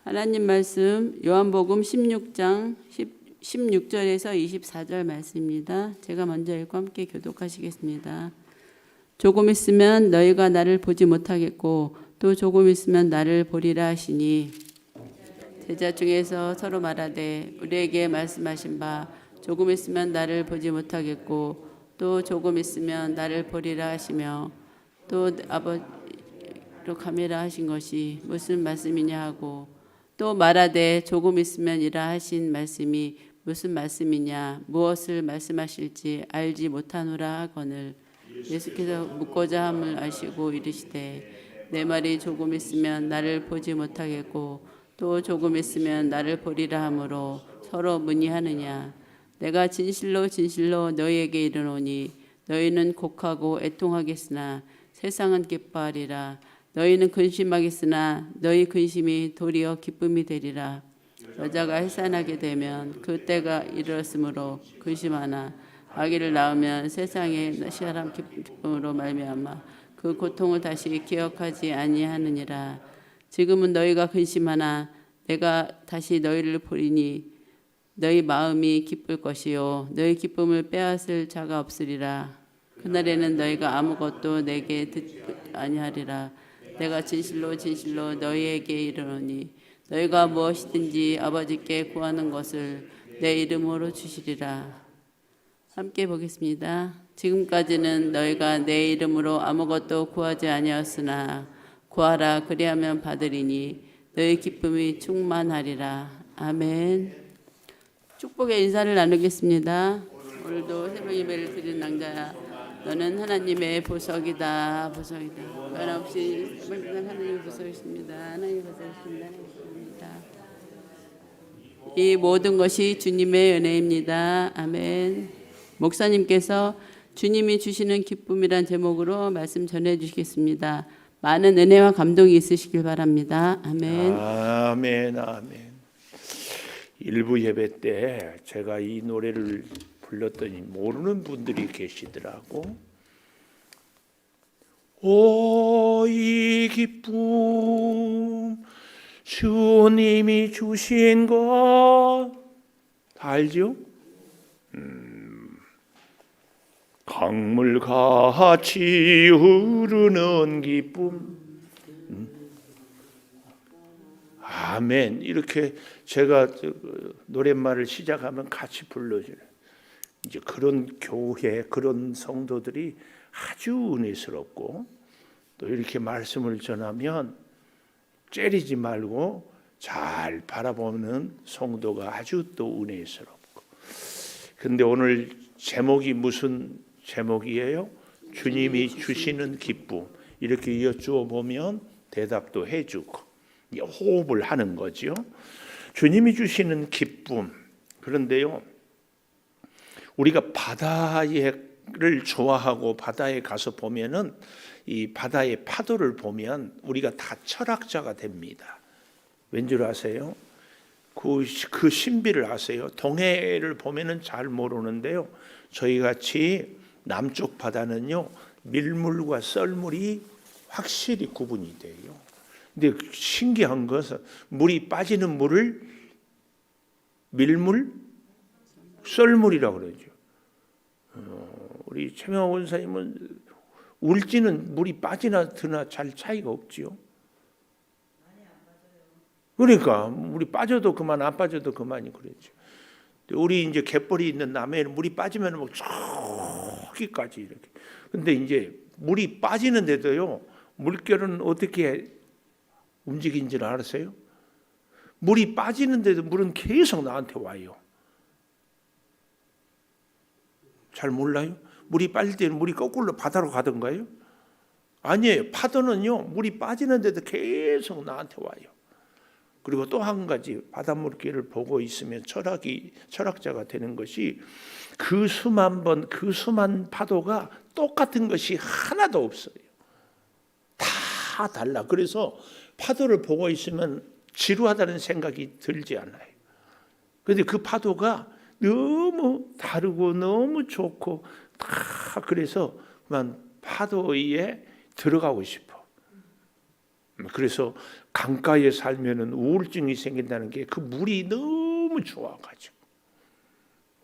하나님 말씀 요한복음 16장 16절에서 24절 말씀입니다. 제가 먼저 읽고 함께 교독하시겠습니다. 조금 있으면 너희가 나를 보지 못하겠고 또 조금 있으면 나를 보리라 하시니 제자 중에서 서로 말하되 우리에게 말씀하신 바 조금 있으면 나를 보지 못하겠고 또 조금 있으면 나를 보리라 하시며 또 아버지로 가미라 하신 것이 무슨 말씀이냐 하고 또 말하되 조금 있으면 이라 하신 말씀이 무슨 말씀이냐 무엇을 말씀하실지 알지 못하노라 하거늘 예수께서 묻고자 함을 아시고 이르시되 내 말이 조금 있으면 나를 보지 못하겠고 또 조금 있으면 나를 보리라 하므로 서로 문의하느냐 내가 진실로 진실로 너희에게 이르노니 너희는 곡하고 애통하겠으나 세상은 기뻐하리라 너희는 근심하겠으나 너희 근심이 도리어 기쁨이 되리라. 여자가 해산하게 되면 그 때가 이르렀으므로 근심하나 아기를 낳으면 세상에 사람 기쁨으로 말미암아 그 고통을 다시 기억하지 아니하느니라. 지금은 너희가 근심하나 내가 다시 너희를 보리니 너희 마음이 기쁠 것이요 너희 기쁨을 빼앗을 자가 없으리라. 그날에는 너희가 아무것도 내게 듣지 아니하리라. 내가 진실로 진실로 너희에게 이르노니 너희가 무엇이든지 아버지께 구하는 것을 내 이름으로 주시리라. 함께 보겠습니다. 지금까지는 너희가 내 이름으로 아무것도 구하지 아니하였으나 구하라 그리하면 받으리니 너희 기쁨이 충만하리라. 아멘. 축복의 인사를 나누겠습니다. 오늘도 새벽 예배를 드린 낭자야 너는 하나님의 보석이다. 보석이다. 변함없이 하나님의 보석이십니다. 하나님의 보석이십니다. 이 모든 것이 주님의 은혜입니다. 아멘. 목사님께서 주님이 주시는 기쁨이란 제목으로 말씀 전해 주시겠습니다. 많은 은혜와 감동이 있으시길 바랍니다. 아멘. 아멘. 아멘. 일부 예배 때 제가 이 노래를 불렀더니 모르는 분들이 계시더라고. 오, 이 기쁨 주님이 주신 것 다 알죠? 강물같이 흐르는 기쁨. 아멘. 이렇게 제가 노랫말을 시작하면 같이 불러줘요. 이제 그런 교회, 그런 성도들이 아주 은혜스럽고 또 이렇게 말씀을 전하면 째리지 말고 잘 바라보는 성도가 아주 또 은혜스럽고. 근데 오늘 제목이 무슨 제목이에요? 주님이 주시는 기쁨. 이렇게 여쭈어 보면 대답도 해주고 호흡을 하는 거죠. 주님이 주시는 기쁨. 그런데요, 우리가 바다를 좋아하고 바다에 가서 보면은 이 바다의 파도를 보면 우리가 다 철학자가 됩니다. 왠 줄 아세요? 그 신비를 아세요? 동해를 보면은 잘 모르는데요. 저희 같이 남쪽 바다는요, 밀물과 썰물이 확실히 구분이 돼요. 근데 신기한 것은 물이 빠지는 물을 밀물, 썰물이라고 그러죠. 우리 최명호 원사님은 울지는 물이 빠지나 드나 잘 차이가 없지요. 그러니까 물이 빠져도 그만 안 빠져도 그만이 그러죠. 우리 이제 갯벌이 있는 남해에는 물이 빠지면 뭐 저기까지 이렇게. 근데 이제 물이 빠지는데도요, 물결은 어떻게 움직이는지를 알았어요? 물이 빠지는데도 물은 계속 나한테 와요. 잘 몰라요? 물이 빠질 때는 물이 거꾸로 바다로 가던가요? 아니에요. 파도는요, 물이 빠지는데도 계속 나한테 와요. 그리고 또 한 가지 바닷물길을 보고 있으면 철학자가 되는 것이 그 수만 번, 그 수만 파도가 똑같은 것이 하나도 없어요. 다 달라. 그래서 파도를 보고 있으면 지루하다는 생각이 들지 않아요. 그런데 그 파도가 너무 다르고 너무 좋고 다 그래서 만 파도에 들어가고 싶어. 그래서 강가에 살면은 우울증이 생긴다는 게 그 물이 너무 좋아가지고,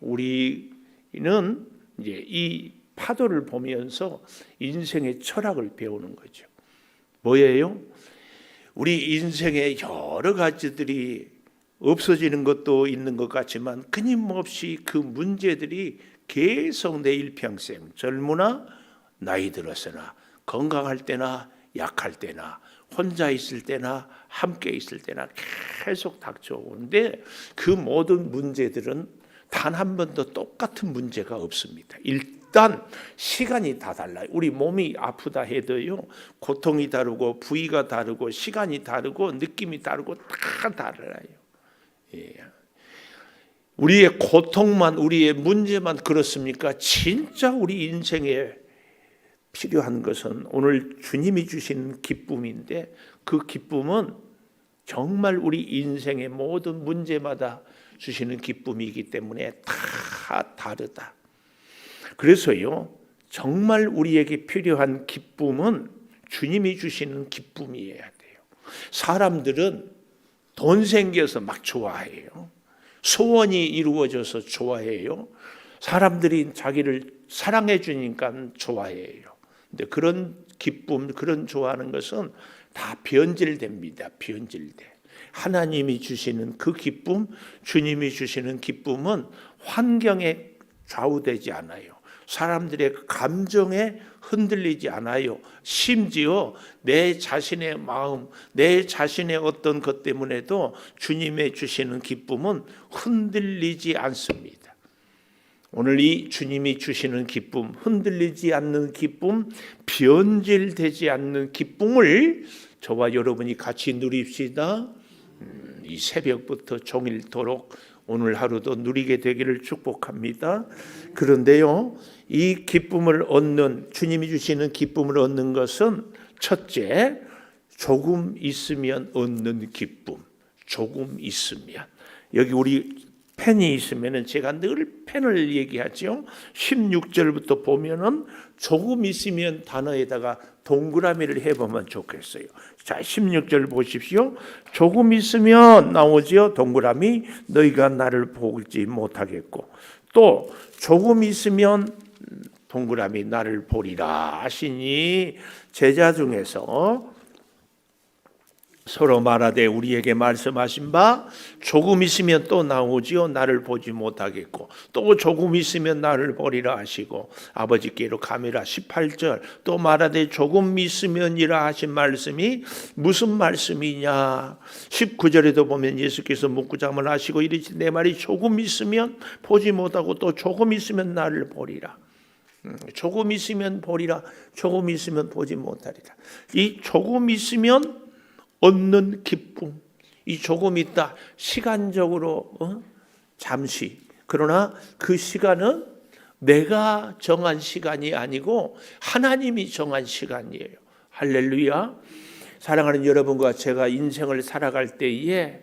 우리는 이제 이 파도를 보면서 인생의 철학을 배우는 거죠. 뭐예요? 우리 인생에 여러 가지들이 없어지는 것도 있는 것 같지만 끊임없이 그 문제들이 계속 내 일평생, 젊으나 나이 들었으나, 건강할 때나 약할 때나, 혼자 있을 때나 함께 있을 때나 계속 닥쳐오는데, 그 모든 문제들은 단 한 번도 똑같은 문제가 없습니다. 일단 시간이 다 달라요. 우리 몸이 아프다 해도요, 고통이 다르고 부위가 다르고 시간이 다르고 느낌이 다르고 다 달라요. 예. 우리의 고통만, 우리의 문제만 그렇습니까? 진짜 우리 인생에 필요한 것은 오늘 주님이 주시는 기쁨인데, 그 기쁨은 정말 우리 인생의 모든 문제마다 주시는 기쁨이기 때문에 다 다르다. 그래서요, 정말 우리에게 필요한 기쁨은 주님이 주시는 기쁨이어야 돼요. 사람들은 돈 생겨서 막 좋아해요. 소원이 이루어져서 좋아해요. 사람들이 자기를 사랑해 주니까 좋아해요. 근데 그런 기쁨, 그런 좋아하는 것은 다 변질됩니다. 변질돼. 하나님이 주시는 그 기쁨, 주님이 주시는 기쁨은 환경에 좌우되지 않아요. 사람들의 감정에 흔들리지 않아요. 심지어 내 자신의 마음, 내 자신의 어떤 것 때문에도 주님의 주시는 기쁨은 흔들리지 않습니다. 오늘 이 주님이 주시는 기쁨, 흔들리지 않는 기쁨, 변질되지 않는 기쁨을 저와 여러분이 같이 누립시다. 이 새벽부터 종일토록 오늘 하루도 누리게 되기를 축복합니다. 그런데요, 이 기쁨을 얻는, 주님이 주시는 기쁨을 얻는 것은 첫째, 조금 있으면 얻는 기쁨. 조금 있으면. 여기 우리 펜이 있으면은 제가 늘 펜을 얘기하죠. 16절부터 보면은 조금 있으면 단어에다가 동그라미를 해보면 좋겠어요. 자, 16절 보십시오. 조금 있으면 나오지요. 동그라미. 너희가 나를 보지 못하겠고, 또 조금 있으면 동그라미 나를 보리라 하시니, 제자 중에서 서로 말하되 우리에게 말씀하신 바 조금 있으면 또 나오지요. 나를 보지 못하겠고, 또 조금 있으면 나를 보리라 하시고 아버지께로 가미라. 18절 또 말하되 조금 있으면이라 하신 말씀이 무슨 말씀이냐. 19절에도 보면 예수께서 묵구장을 하시고 이르시되 내 말이 조금 있으면 보지 못하고 또 조금 있으면 나를 보리라. 조금 있으면 보리라, 조금 있으면 보지 못하리라. 이 조금 있으면 얻는 기쁨, 이 조금 있다, 시간적으로 잠시, 그러나 그 시간은 내가 정한 시간이 아니고 하나님이 정한 시간이에요. 할렐루야. 사랑하는 여러분과 제가 인생을 살아갈 때에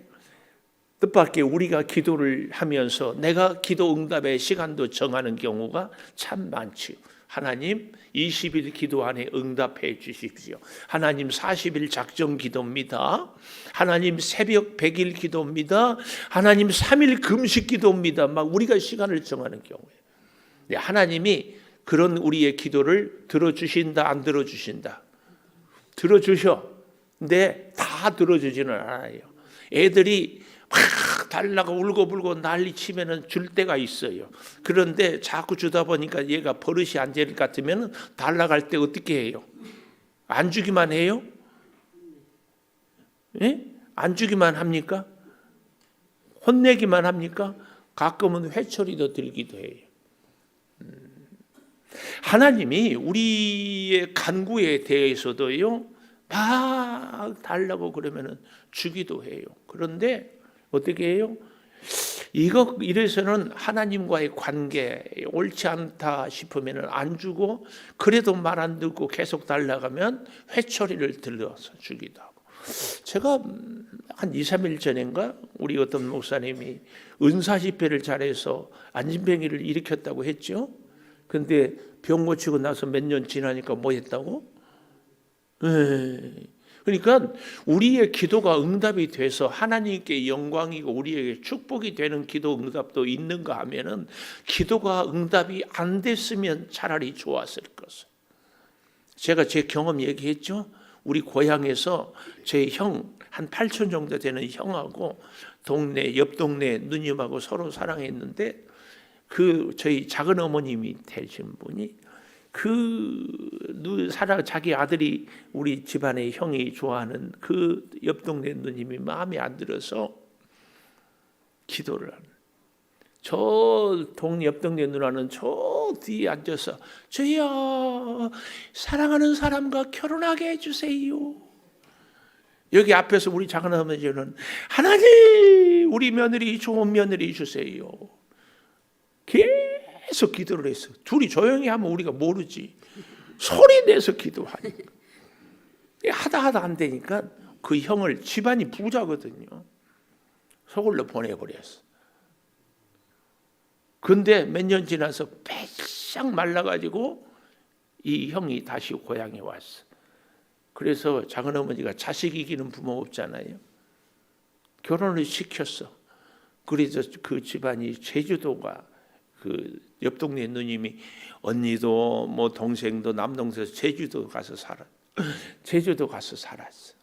뜻밖의 우리가 기도를 하면서 내가 기도 응답의 시간도 정하는 경우가 참 많지요. 하나님 20일 기도 안에 응답해 주십시오. 하나님 40일 작정 기도입니다. 하나님 새벽 100일 기도입니다. 하나님 3일 금식 기도입니다. 막 우리가 시간을 정하는 경우에 하나님이 그런 우리의 기도를 들어주신다, 안 들어주신다? 들어주셔. 근데 다 들어주지는 않아요. 애들이 막 달라고 울고불고 난리치면은 줄 때가 있어요. 그런데 자꾸 주다 보니까 얘가 버릇이 안 될 것 같으면 달라갈 때 어떻게 해요? 안 주기만 해요? 예? 안 주기만 합니까? 혼내기만 합니까? 가끔은 회초리도 들기도 해요. 하나님이 우리의 간구에 대해서도요, 막 달라고 그러면은 주기도 해요. 그런데 어떻게 해요? 이래서는 하나님과의 관계 옳지 않다 싶으면 안 주고, 그래도 말 안 듣고 계속 달라가면 회초리를 들어서 주기도 하고. 제가 한 2, 3일 전인가 우리 어떤 목사님이 은사 집회를 잘해서 안진뱅이를 일으켰다고 했죠. 근데 병 고치고 나서 몇 년 지나니까 뭐 했다고? 그러니까 우리의 기도가 응답이 돼서 하나님께 영광이고 우리에게 축복이 되는 기도 응답도 있는가 하면은 기도가 응답이 안 됐으면 차라리 좋았을 것을. 제가 제 경험 얘기했죠. 우리 고향에서 제 형 한 8촌 정도 되는 형하고 옆 동네 누님하고 서로 사랑했는데 그 저희 작은 어머님이 되신 분이 자기 아들이 우리 집안의 형이 좋아하는 그 옆 동네 누님이 마음에 안 들어서 기도를 하는. 옆 동네 누나는 저 뒤에 앉아서 주여 사랑하는 사람과 결혼하게 해주세요. 여기 앞에서 우리 작은 어머니는 하나님 우리 며느리 좋은 며느리 주세요. 계속 기도를 했어. 둘이 조용히 하면 우리가 모르지. 소리 내서 기도하니까. 하다 안 되니까 그 형을 집안이 부자거든요. 서울로 보내버렸어. 근데 몇 년 지나서 빼싹 말라가지고 이 형이 다시 고향에 왔어. 그래서 작은 어머니가 자식 이기는 부모 없잖아요. 결혼을 시켰어. 그래서 그 집안이 제주도가 그 옆 동네 누님이 언니도 뭐 동생도 남동생 제주도 가서 살았어.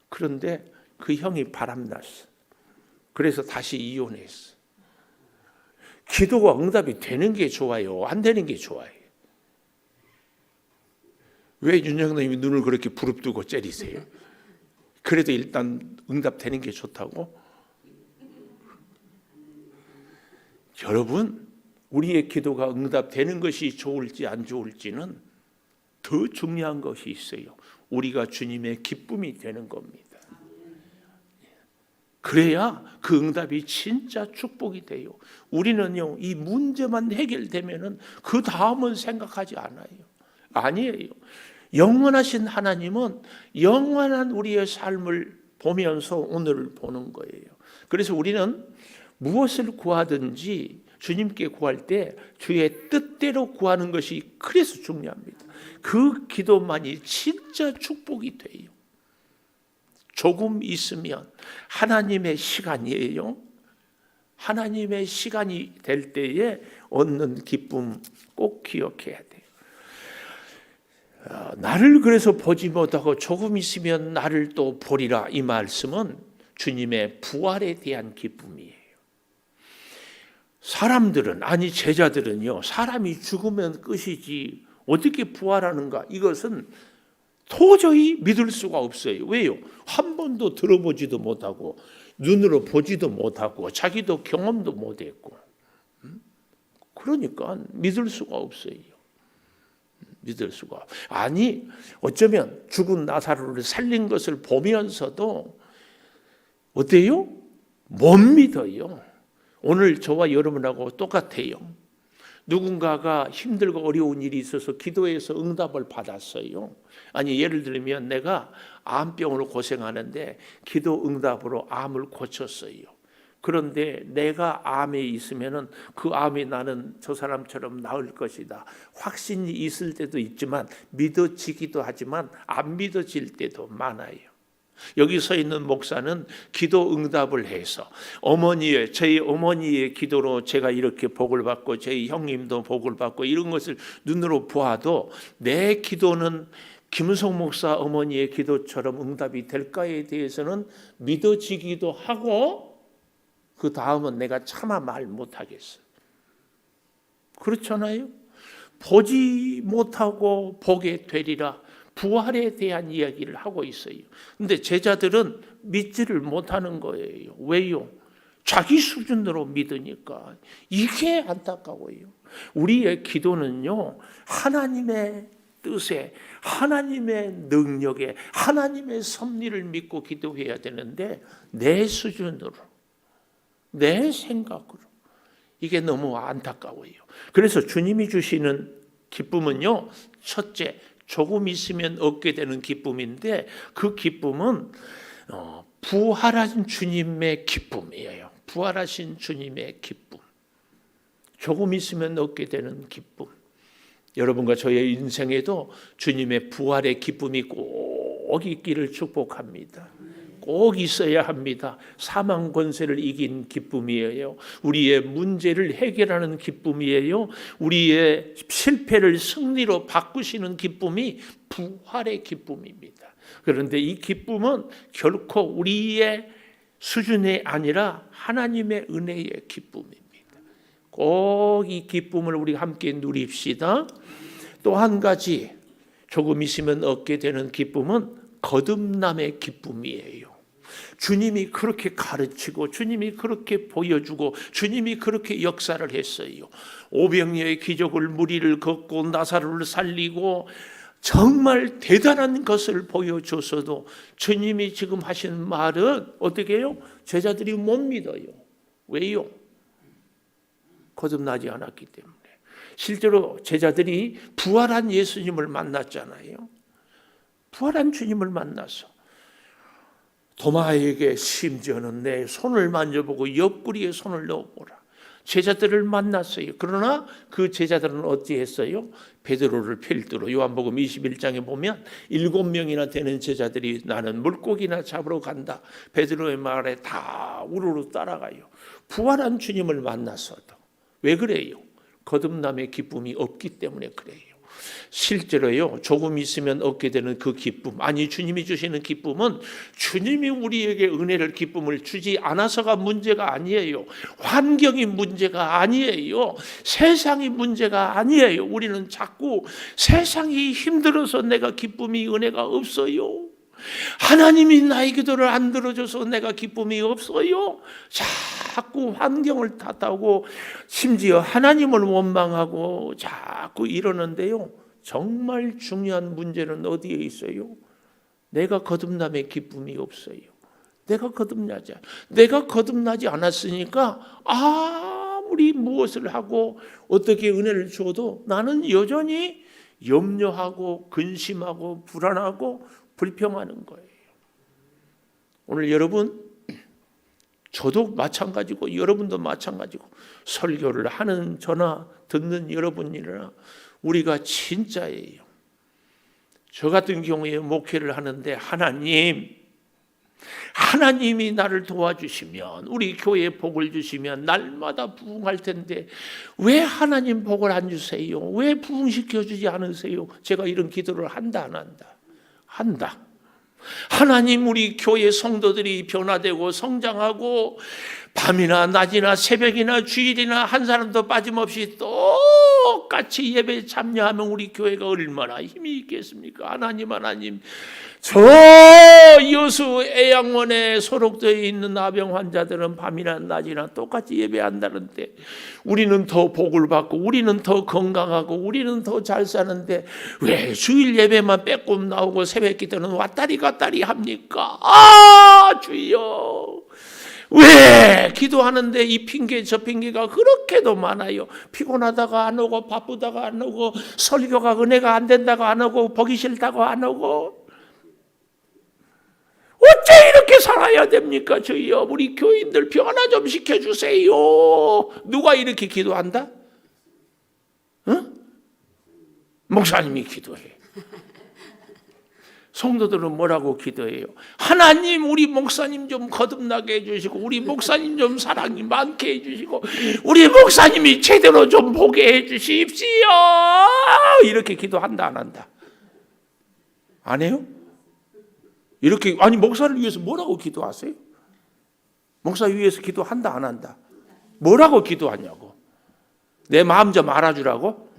그런데 그 형이 바람났어. 그래서 다시 이혼했어. 기도가 응답이 되는 게 좋아요? 안 되는 게 좋아요? 왜 윤영님이 눈을 그렇게 부릅뜨고 째리세요? 그래도 일단 응답되는 게 좋다고? 여러분, 우리의 기도가 응답되는 것이 좋을지 안 좋을지는 더 중요한 것이 있어요. 우리가 주님의 기쁨이 되는 겁니다. 그래야 그 응답이 진짜 축복이 돼요. 우리는요, 이 문제만 해결되면은 그 다음은 생각하지 않아요. 아니에요. 영원하신 하나님은 영원한 우리의 삶을 보면서 오늘을 보는 거예요. 그래서 우리는 무엇을 구하든지 주님께 구할 때 주의 뜻대로 구하는 것이 그래서 중요합니다. 그 기도만이 진짜 축복이 돼요. 조금 있으면 하나님의 시간이에요. 하나님의 시간이 될 때에 얻는 기쁨 꼭 기억해야 돼요. 나를 그래서 보지 못하고 조금 있으면 나를 또 보리라, 이 말씀은 주님의 부활에 대한 기쁨이에요. 사람들은, 아니 제자들은요, 사람이 죽으면 끝이지 어떻게 부활하는가, 이것은 도저히 믿을 수가 없어요. 왜요? 한 번도 들어보지도 못하고 눈으로 보지도 못하고 자기도 경험도 못했고, 그러니까 믿을 수가 없어요. 믿을 수가. 아니, 어쩌면 죽은 나사로를 살린 것을 보면서도 어때요? 못 믿어요. 오늘 저와 여러분하고 똑같아요. 누군가가 힘들고 어려운 일이 있어서 기도해서 응답을 받았어요. 아니, 예를 들면 내가 암병으로 고생하는데 기도 응답으로 암을 고쳤어요. 그런데 내가 암에 있으면은 그 암이 나는 저 사람처럼 나을 것이다, 확신이 있을 때도 있지만 믿어지기도 하지만 안 믿어질 때도 많아요. 여기 서 있는 목사는 기도 응답을 해서 저희 어머니의 기도로 제가 이렇게 복을 받고 저희 형님도 복을 받고 이런 것을 눈으로 보아도 내 기도는 김은성 목사 어머니의 기도처럼 응답이 될까에 대해서는 믿어지기도 하고, 그 다음은 내가 차마 말 못하겠어. 그렇잖아요. 보지 못하고 보게 되리라, 부활에 대한 이야기를 하고 있어요. 근데 제자들은 믿지를 못하는 거예요. 왜요? 자기 수준으로 믿으니까. 이게 안타까워요. 우리의 기도는요, 하나님의 뜻에, 하나님의 능력에, 하나님의 섭리를 믿고 기도해야 되는데 내 수준으로, 내 생각으로, 이게 너무 안타까워요. 그래서 주님이 주시는 기쁨은요, 첫째, 조금 있으면 얻게 되는 기쁨인데 그 기쁨은 부활하신 주님의 기쁨이에요. 부활하신 주님의 기쁨. 조금 있으면 얻게 되는 기쁨. 여러분과 저의 인생에도 주님의 부활의 기쁨이 꼭 꼭 있기를 축복합니다. 꼭 있어야 합니다. 사망 권세를 이긴 기쁨이에요. 우리의 문제를 해결하는 기쁨이에요. 우리의 실패를 승리로 바꾸시는 기쁨이 부활의 기쁨입니다. 그런데 이 기쁨은 결코 우리의 수준이 아니라 하나님의 은혜의 기쁨입니다. 꼭 이 기쁨을 우리 함께 누립시다. 또 한 가지 조금 있으면 얻게 되는 기쁨은 거듭남의 기쁨이에요. 주님이 그렇게 가르치고 주님이 그렇게 보여주고 주님이 그렇게 역사를 했어요. 오병이어의 기적을 무리를 걷고 나사로를 살리고 정말 대단한 것을 보여줘서도 주님이 지금 하신 말은 어떻게 해요? 제자들이 못 믿어요. 왜요? 거듭나지 않았기 때문에. 실제로 제자들이 부활한 예수님을 만났잖아요. 부활한 주님을 만나서 도마에게 심지어는 내 손을 만져보고 옆구리에 손을 넣어보라. 제자들을 만났어요. 그러나 그 제자들은 어찌했어요? 베드로를 필두로 요한복음 21장에 보면 7명이나 되는 제자들이 나는 물고기나 잡으러 간다. 베드로의 말에 다 우르르 따라가요. 부활한 주님을 만나서도. 왜 그래요? 거듭남의 기쁨이 없기 때문에 그래요. 실제로요, 조금 있으면 얻게 되는 그 기쁨, 아니 주님이 주시는 기쁨은 주님이 우리에게 은혜를 기쁨을 주지 않아서가 문제가 아니에요. 환경이 문제가 아니에요. 세상이 문제가 아니에요. 우리는 자꾸 세상이 힘들어서 내가 기쁨이 은혜가 없어요. 하나님이 나의 기도를 안 들어줘서 내가 기쁨이 없어요. 자꾸 환경을 탓하고 심지어 하나님을 원망하고 자꾸 이러는데요. 정말 중요한 문제는 어디에 있어요? 내가 거듭남의 기쁨이 없어요. 내가 거듭나지 않았으니까 아무리 무엇을 하고 어떻게 은혜를 줘도 나는 여전히 염려하고 근심하고 불안하고 불평하는 거예요. 오늘 여러분, 저도 마찬가지고 여러분도 마찬가지고 설교를 하는 저나 듣는 여러분이나 우리가 진짜예요. 저 같은 경우에 목회를 하는데 하나님이 나를 도와주시면 우리 교회에 복을 주시면 날마다 부흥할 텐데 왜 하나님 복을 안 주세요? 왜 부흥시켜 주지 않으세요? 제가 이런 기도를 한다 안 한다? 한다. 하나님 우리 교회 성도들이 변화되고 성장하고 밤이나 낮이나 새벽이나 주일이나 한 사람도 빠짐없이 똑같이 예배에 참여하면 우리 교회가 얼마나 힘이 있겠습니까? 하나님 저 여수 애양원에 소록되어 있는 아병 환자들은 밤이나 낮이나 똑같이 예배한다는데 우리는 더 복을 받고 우리는 더 건강하고 우리는 더 잘 사는데 왜 주일 예배만 빼꼼 나오고 새벽 기도는 왔다리 갔다리 합니까? 주여, 왜 기도하는데 이 핑계 저 핑계가 그렇게도 많아요. 피곤하다가 안 오고 바쁘다가 안 오고 설교가 은혜가 안 된다고 안 오고 보기 싫다고 안 오고 어째 이렇게 살아야 됩니까? 주여, 우리 교인들 변화 좀 시켜주세요. 누가 이렇게 기도한다? 목사님이 기도해. 성도들은 뭐라고 기도해요? 하나님 우리 목사님 좀 거듭나게 해주시고 우리 목사님 좀 사랑이 많게 해주시고 우리 목사님이 제대로 좀 보게 해주십시오. 이렇게 기도한다 안 한다? 안 해요? 이렇게 아니 목사를 위해서 뭐라고 기도하세요? 목사 위해서 기도한다 안 한다? 뭐라고 기도하냐고? 내 마음 좀 알아주라고?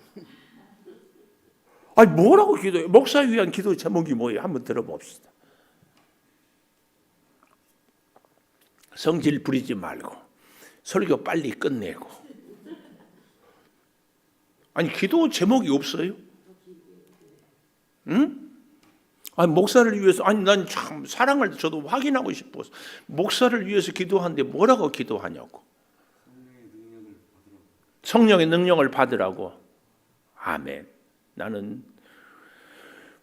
아니 뭐라고 기도해요? 목사 위한 기도 제목이 뭐예요? 한번 들어봅시다. 성질 부리지 말고 설교 빨리 끝내고. 아니 기도 제목이 없어요? 응? 아니 목사를 위해서 아니 난 참 사랑을 저도 확인하고 싶어서 목사를 위해서 기도하는데 뭐라고 기도하냐고. 성령의 능력을 받으라고. 아멘. 나는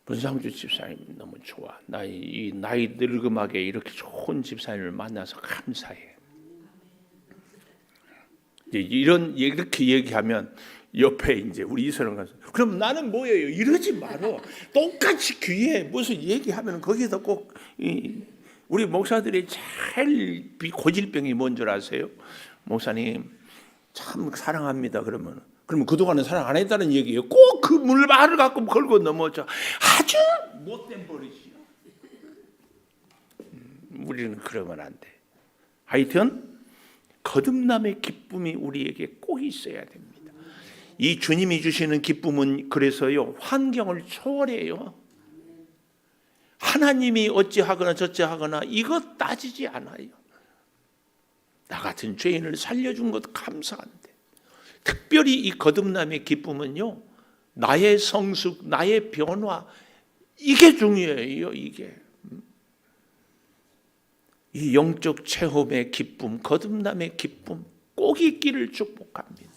문상주 집사님 너무 좋아. 이 나이 늙음하게 이렇게 좋은 집사님을 만나서 감사해. 이렇게 얘기하면 옆에 이제 우리 이선영 가서 그럼 나는 뭐예요? 이러지 말어. 똑같이 귀에 무슨 얘기하면 거기서 꼭 우리 목사들이 제일 고질병이 뭔 줄 아세요? 목사님 참 사랑합니다. 그러면 그동안은 사랑 안 했다는 얘기예요. 꼭 그 물말을 갖고 걸고 넘어져. 아주 못된 버릇이야. 우리는 그러면 안 돼. 하여튼 거듭남의 기쁨이 우리에게 꼭 있어야 됩니다. 이 주님이 주시는 기쁨은 그래서요 환경을 초월해요. 하나님이 어찌하거나 저찌하거나 이것 따지지 않아요. 나 같은 죄인을 살려준 것 감사한데, 특별히 이 거듭남의 기쁨은요 나의 성숙, 나의 변화, 이게 중요해요. 이게 이 영적 체험의 기쁨, 거듭남의 기쁨 꼭 있기를 축복합니다.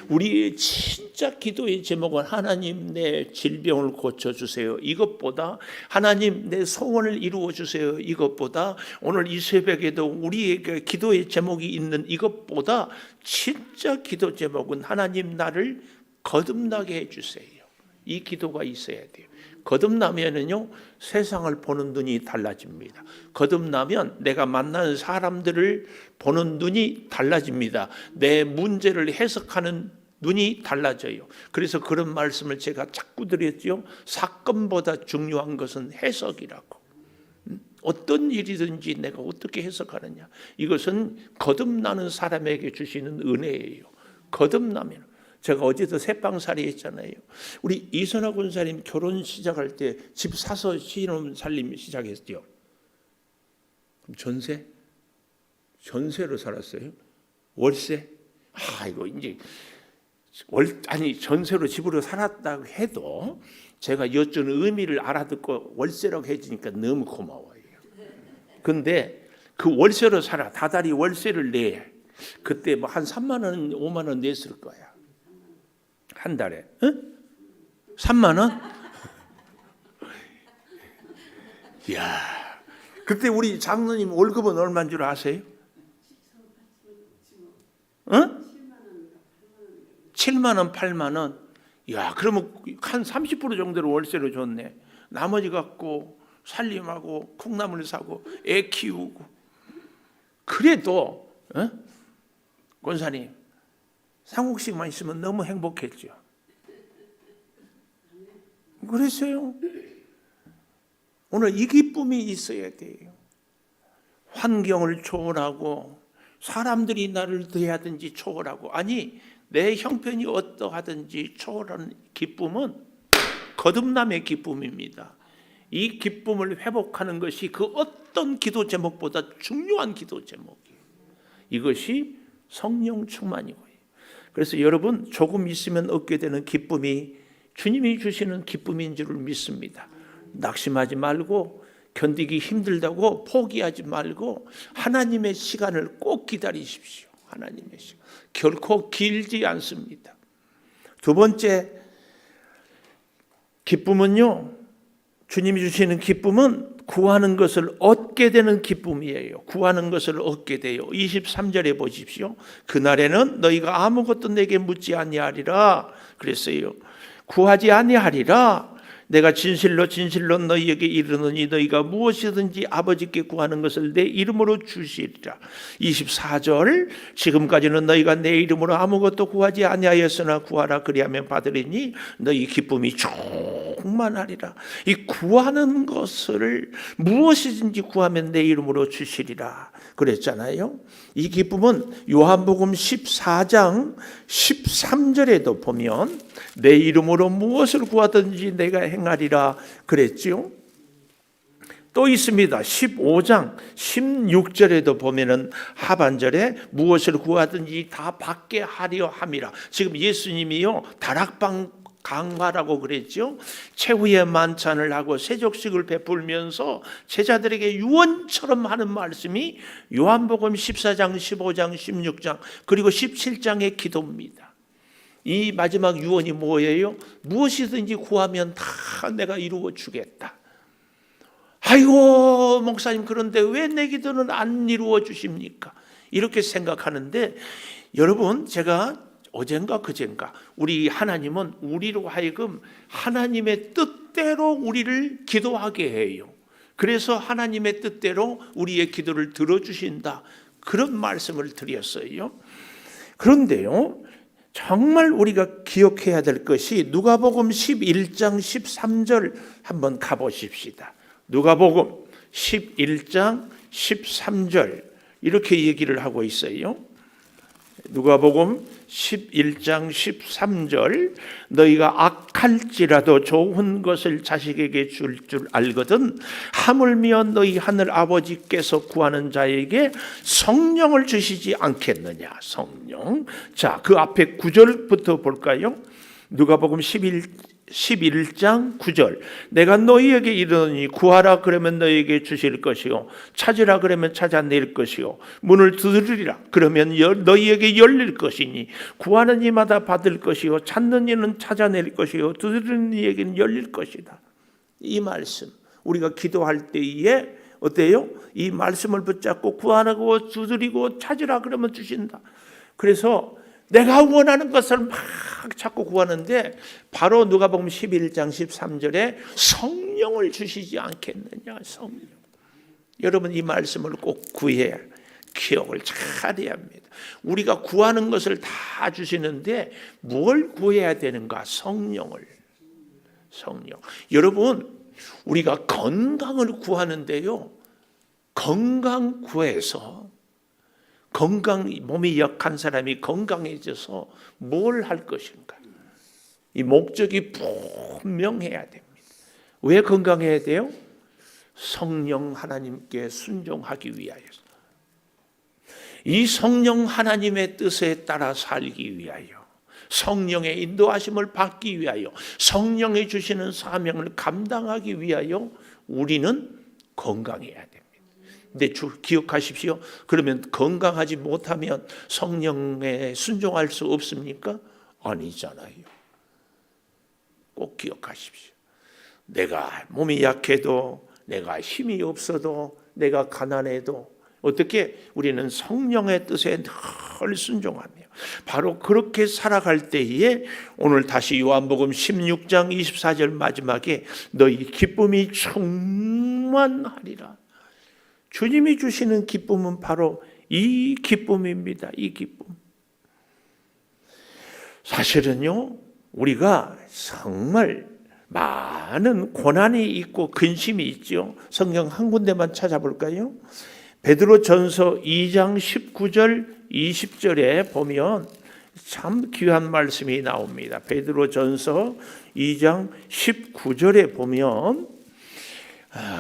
우리의 진짜 기도의 제목은 하나님 내 질병을 고쳐주세요. 이것보다 하나님 내 소원을 이루어주세요. 이것보다 오늘 이 새벽에도 우리에게 기도의 제목이 있는 이것보다 진짜 기도 제목은 하나님 나를 거듭나게 해주세요. 이 기도가 있어야 돼요. 거듭나면은요 세상을 보는 눈이 달라집니다. 거듭나면 내가 만나는 사람들을 보는 눈이 달라집니다. 내 문제를 해석하는 눈이 달라져요. 그래서 그런 말씀을 제가 자꾸 드렸죠. 사건보다 중요한 것은 해석이라고. 어떤 일이든지 내가 어떻게 해석하느냐, 이것은 거듭나는 사람에게 주시는 은혜예요. 거듭나면 제가 어제도 새빵살이 했잖아요. 우리 이선화 권사님 결혼 시작할 때 집 사서 신혼 살림 시작했죠. 그럼 전세로 살았어요? 월세? 이거 이제 전세로 집으로 살았다고 해도 제가 여쭈는 의미를 알아듣고 월세라고 해주니까 너무 고마워요. 근데 그 월세로 살아 다달이 월세를 내. 그때 뭐 한 3만 원, 5만 원 냈을 거야. 한 달에. 3만 원? 이야, 그때 우리 장로님 월급은 얼마인 줄 아세요? 7만 원, 8만 원. 이야, 그러면 한 30% 정도로 월세로 줬네. 나머지 갖고 살림하고 콩나물 사고 애 키우고. 그래도 권사님 상욱씩만 있으면 너무 행복했죠. 그랬어요. 오늘 이 기쁨이 있어야 돼요. 환경을 초월하고 사람들이 나를 대하든지 초월하고, 아니 내 형편이 어떠하든지 초월하는 기쁨은 거듭남의 기쁨입니다. 이 기쁨을 회복하는 것이 그 어떤 기도 제목보다 중요한 기도 제목이에요. 이것이 성령 충만이고요. 그래서 여러분 조금 있으면 얻게 되는 기쁨이 주님이 주시는 기쁨인 줄을 믿습니다. 낙심하지 말고 견디기 힘들다고 포기하지 말고 하나님의 시간을 꼭 기다리십시오. 하나님의 시간 결코 길지 않습니다. 두 번째 기쁨은요, 주님이 주시는 기쁨은 구하는 것을 얻게 되는 기쁨이에요. 구하는 것을 얻게 돼요. 23절에 보십시오. 그날에는 너희가 아무것도 내게 묻지 아니하리라 그랬어요. 구하지 아니하리라. 내가 진실로 진실로 너희에게 이르노니 너희가 무엇이든지 아버지께 구하는 것을 내 이름으로 주시리라. 24절 지금까지는 너희가 내 이름으로 아무것도 구하지 아니하였으나 구하라 그리하면 받으리니 너희 기쁨이 충만하리라. 이 구하는 것을 무엇이든지 구하면 내 이름으로 주시리라 그랬잖아요. 이 기쁨은 요한복음 14장 13절에도 보면 내 이름으로 무엇을 구하든지 내가 행하리라 그랬지요. 또 있습니다. 15장 16절에도 보면은 하반절에 무엇을 구하든지 다 받게 하려 함이라. 지금 예수님이요 다락방 강화라고 그랬죠. 최후의 만찬을 하고 세족식을 베풀면서 제자들에게 유언처럼 하는 말씀이 요한복음 14장 15장 16장 그리고 17장의 기도입니다. 이 마지막 유언이 뭐예요? 무엇이든지 구하면 다 내가 이루어 주겠다. 아이고 목사님, 그런데 왜 내 기도는 안 이루어 주십니까? 이렇게 생각하는데, 여러분 제가 어젠가 그젠가 우리 하나님은 우리로 하여금 하나님의 뜻대로 우리를 기도하게 해요. 그래서 하나님의 뜻대로 우리의 기도를 들어주신다, 그런 말씀을 드렸어요. 그런데요, 정말 우리가 기억해야 될 것이 누가복음 11장 13절 한번 가보십시다. 누가복음 11장 13절 이렇게 얘기를 하고 있어요. 누가복음 11장 13절, 너희가 악할지라도 좋은 것을 자식에게 줄 알거든 하물며 너희 하늘 아버지께서 구하는 자에게 성령을 주시지 않겠느냐. 성령. 자, 그 앞에 9절부터 볼까요? 누가복음 11장 9절, 내가 너희에게 이르노니 구하라 그러면 너희에게 주실 것이요 찾으라 그러면 찾아낼 것이요 문을 두드리라 그러면 너희에게 열릴 것이니 구하는 이마다 받을 것이요 찾는 이는 찾아낼 것이요 두드리는 이에게는 열릴 것이다. 이 말씀 우리가 기도할 때에 어때요? 이 말씀을 붙잡고 구하고 두드리고 찾으라 그러면 주신다. 그래서 내가 원하는 것을 막 찾고 구하는데 바로 누가복음 11장 13절에 성령을 주시지 않겠느냐. 성령. 여러분 이 말씀을 꼭 구해야, 기억을 잘해야 합니다. 우리가 구하는 것을 다 주시는데 뭘 구해야 되는가? 성령을. 성령. 여러분 우리가 건강을 구하는데요, 건강 구해서 몸이 약한 사람이 건강해져서 뭘 할 것인가? 이 목적이 분명해야 됩니다. 왜 건강해야 돼요? 성령 하나님께 순종하기 위하여. 이 성령 하나님의 뜻에 따라 살기 위하여, 성령의 인도하심을 받기 위하여, 성령이 주시는 사명을 감당하기 위하여 우리는 건강해야 됩니다. 근데 기억하십시오. 그러면 건강하지 못하면 성령에 순종할 수 없습니까? 아니잖아요. 꼭 기억하십시오. 내가 몸이 약해도, 내가 힘이 없어도, 내가 가난해도 어떻게 우리는 성령의 뜻에 늘 순종하며 바로 그렇게 살아갈 때에 오늘 다시 요한복음 16장 24절 마지막에 너희 기쁨이 충만하리라. 주님이 주시는 기쁨은 바로 이 기쁨입니다. 이 기쁨. 사실은요, 우리가 정말 많은 고난이 있고 근심이 있죠. 성경 한 군데만 찾아볼까요? 베드로전서 2장 19절 20절에 보면 참 귀한 말씀이 나옵니다. 베드로전서 2장 19절에 보면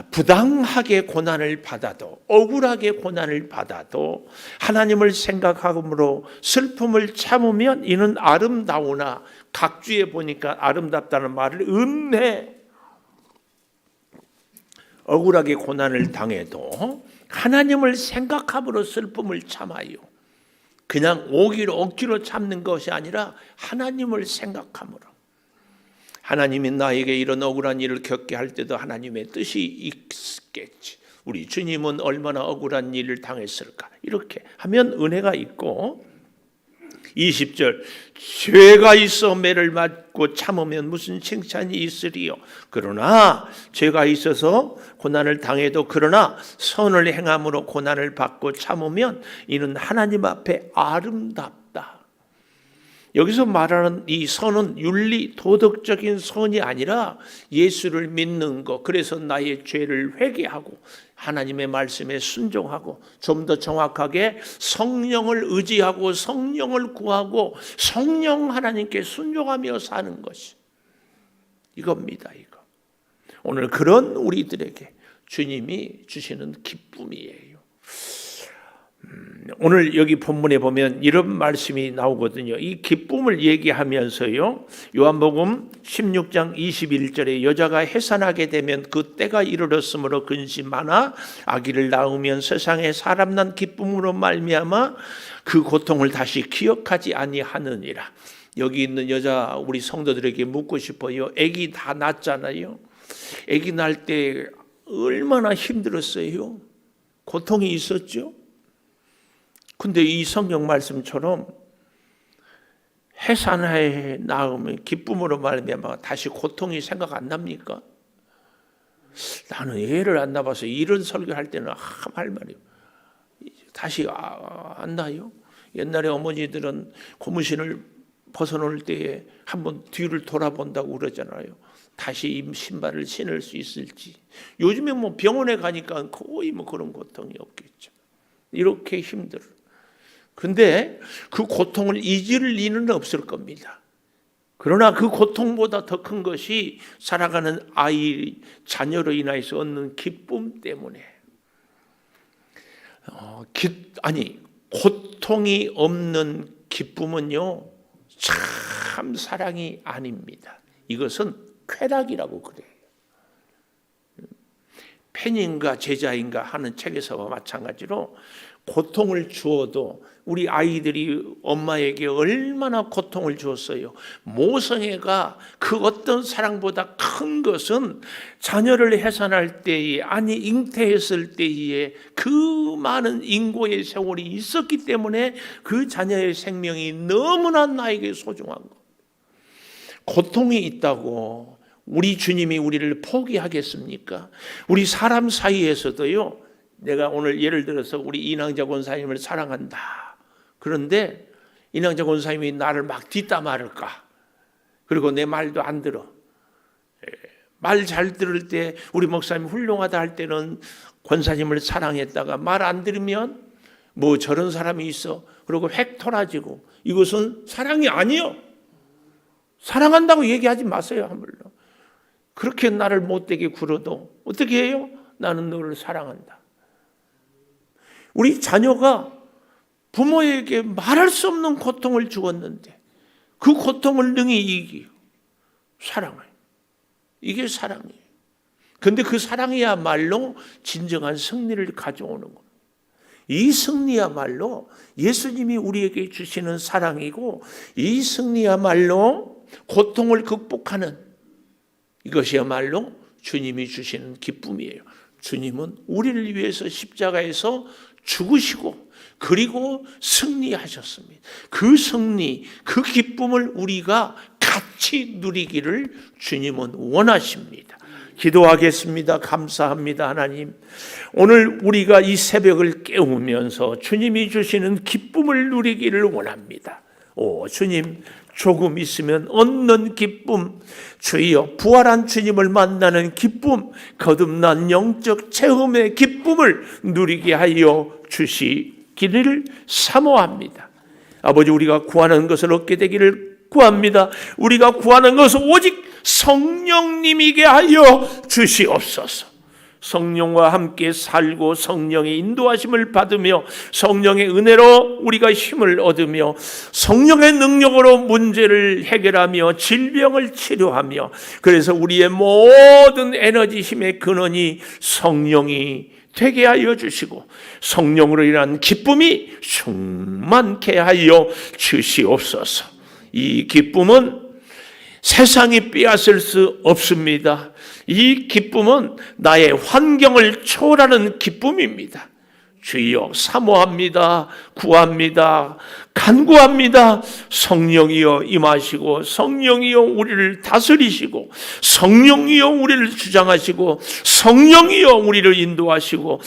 부당하게 고난을 받아도, 억울하게 고난을 받아도 하나님을 생각함으로 슬픔을 참으면 이는 아름다우나, 각주에 보니까 아름답다는 말을 음해. 억울하게 고난을 당해도 하나님을 생각함으로 슬픔을 참아요. 그냥 억지로 참는 것이 아니라 하나님을 생각함으로. 하나님이 나에게 이런 억울한 일을 겪게 할 때도 하나님의 뜻이 있겠지. 우리 주님은 얼마나 억울한 일을 당했을까. 이렇게 하면 은혜가 있고, 20절 죄가 있어 매를 맞고 참으면 무슨 칭찬이 있으리요. 그러나 죄가 있어서 고난을 당해도 그러나 선을 행함으로 고난을 받고 참으면 이는 하나님 앞에 아름답다. 여기서 말하는 이 선은 윤리 도덕적인 선이 아니라 예수를 믿는 것, 그래서 나의 죄를 회개하고 하나님의 말씀에 순종하고 좀 더 정확하게 성령을 의지하고 성령을 구하고 성령 하나님께 순종하며 사는 것이 이겁니다. 이거. 오늘 그런 우리들에게 주님이 주시는 기쁨이에요. 오늘 여기 본문에 보면 이런 말씀이 나오거든요. 이 기쁨을 얘기하면서요, 요한복음 16장 21절에 여자가 해산하게 되면 그 때가 이르렀으므로 근심하나 아기를 낳으면 세상에 사람 난 기쁨으로 말미암아 그 고통을 다시 기억하지 아니하느니라. 여기 있는 여자 우리 성도들에게 묻고 싶어요. 아기 다 낳았잖아요. 아기 낳을 때 얼마나 힘들었어요. 고통이 있었죠. 근데 이 성경 말씀처럼 해산하에 낳으면 기쁨으로 말미암아 다시 고통이 생각 안 납니까? 나는 애를 안 낳아서 이런 설교할 때는 할 말이에요. 다시 안 나요? 옛날에 어머니들은 고무신을 벗어놓을 때에 한번 뒤를 돌아본다고 그러잖아요. 다시 이 신발을 신을 수 있을지. 요즘에 뭐 병원에 가니까 거의 뭐 그런 고통이 없겠죠. 이렇게 힘들어. 그런데 그 고통을 잊을 리는 없을 겁니다. 그러나 그 고통보다 더 큰 것이 살아가는 아이, 자녀로 인해서 얻는 기쁨 때문에. 고통이 없는 기쁨은요, 참 사랑이 아닙니다. 이것은 쾌락이라고 그래요. 팬인가 제자인가 하는 책에서와 마찬가지로 고통을 주어도 우리 아이들이 엄마에게 얼마나 고통을 주었어요. 모성애가 그 어떤 사랑보다 큰 것은 자녀를 해산할 때에, 아니 잉태했을 때에 그 많은 인고의 세월이 있었기 때문에 그 자녀의 생명이 너무나 나에게 소중한 것. 고통이 있다고 우리 주님이 우리를 포기하겠습니까? 우리 사람 사이에서도요, 내가 오늘 예를 들어서 우리 이낭자 권사님을 사랑한다. 그런데 이낭자 권사님이 나를 막 뒷담화할까? 그리고 내 말도 안 들어. 말 잘 들을 때 우리 목사님 훌륭하다 할 때는 권사님을 사랑했다가 말 안 들으면 뭐 저런 사람이 있어. 그리고 획 토라지고. 이것은 사랑이 아니요. 사랑한다고 얘기하지 마세요. 한물로. 그렇게 나를 못되게 굴어도 어떻게 해요? 나는 너를 사랑한다. 우리 자녀가 부모에게 말할 수 없는 고통을 주었는데 그 고통을 능히 이기고 사랑을. 이게 사랑이에요. 그런데 그 사랑이야말로 진정한 승리를 가져오는 겁니다. 이 승리야말로 예수님이 우리에게 주시는 사랑이고, 이 승리야말로 고통을 극복하는, 이것이야말로 주님이 주시는 기쁨이에요. 주님은 우리를 위해서 십자가에서 죽으시고 그리고 승리하셨습니다. 그 승리, 그 기쁨을 우리가 같이 누리기를 주님은 원하십니다. 기도하겠습니다. 감사합니다. 하나님, 오늘 우리가 이 새벽을 깨우면서 주님이 주시는 기쁨을 누리기를 원합니다. 주님, 조금 있으면 얻는 기쁨, 주여 부활한 주님을 만나는 기쁨, 거듭난 영적 체험의 기쁨을 누리게 하여 주시기를 사모합니다. 아버지, 우리가 구하는 것을 얻게 되기를 구합니다. 우리가 구하는 것은 오직 성령님이게 하여 주시옵소서. 성령과 함께 살고 성령의 인도하심을 받으며 성령의 은혜로 우리가 힘을 얻으며 성령의 능력으로 문제를 해결하며 질병을 치료하며, 그래서 우리의 모든 에너지 힘의 근원이 성령이 되게 하여 주시고 성령으로 인한 기쁨이 충만케 하여 주시옵소서. 이 기쁨은 세상이 빼앗을 수 없습니다. 이 기쁨은 나의 환경을 초월하는 기쁨입니다. 주여, 사모합니다. 구합니다. 간구합니다. 성령이여 임하시고 성령이여 우리를 다스리시고 성령이여 우리를 주장하시고 성령이여 우리를 인도하시고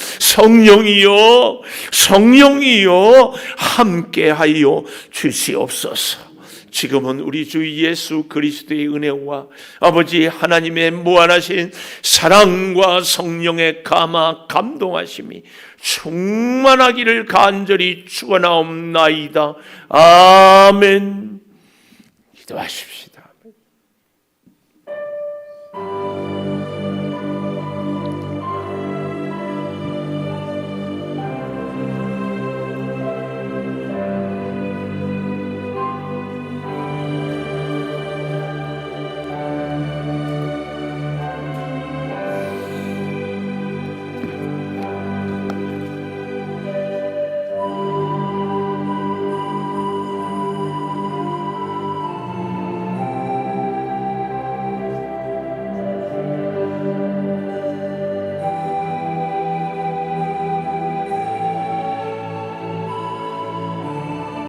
성령이여 함께하여 주시옵소서. 지금은 우리 주 예수 그리스도의 은혜와 아버지 하나님의 무한하신 사랑과 성령의 감동하심이 충만하기를 간절히 축원하옵나이다. 아멘. 기도하십시다.